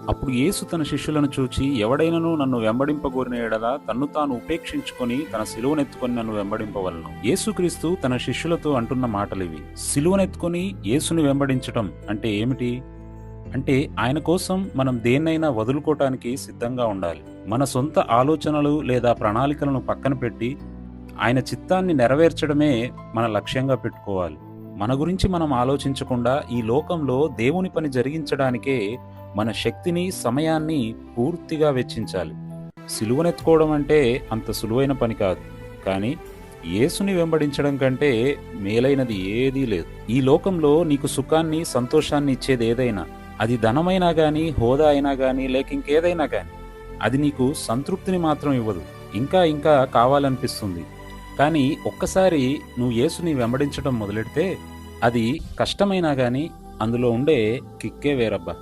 అప్పుడు యేసు తన శిష్యులను చూచి, ఎవడైనను నన్ను వెంబడింపగోరిన ఎడల తన్ను తాను ఉపేక్షించుకొని తన సిలువనెత్తుకొని నన్ను వెంబడింపవలను. యేసుక్రీస్తు తన శిష్యులతో అంటున్న మాటలివి. సిలువనెత్తుకొని యేసుని వెంబడించటం అంటే ఏమిటి? అంటే ఆయన కోసం మనం దేన్నైనా వదులుకోవటానికి సిద్ధంగా ఉండాలి. మన సొంత ఆలోచనలు లేదా ప్రణాళికలను పక్కన పెట్టి ఆయన చిత్తాన్ని నెరవేర్చడమే మన లక్ష్యంగా పెట్టుకోవాలి. మన గురించి మనం ఆలోచించకుండా ఈ లోకంలో దేవుని పని జరిగించడానికే మన శక్తిని, సమయాన్ని పూర్తిగా వెచ్చించాలి. సిలువనెత్తుకోవడం అంటే అంత సులువైన పని కాదు. కానీ యేసుని వెంబడించడం కంటే మేలైనది ఏదీ లేదు. ఈ లోకంలో నీకు సుఖాన్ని, సంతోషాన్ని ఇచ్చేది ఏదైనా, అది ధనమైనా గానీ, హోదా అయినా గానీ, లేక ఇంకేదైనా గానీ, అది నీకు సంతృప్తిని మాత్రం ఇవ్వదు. ఇంకా ఇంకా కావాలనిపిస్తుంది. కానీ ఒక్కసారి నువ్వు యేసుని వెంబడించడం మొదలెడితే అది కష్టమైనా గానీ అందులో ఉండే కిక్కే వేరబ్బా.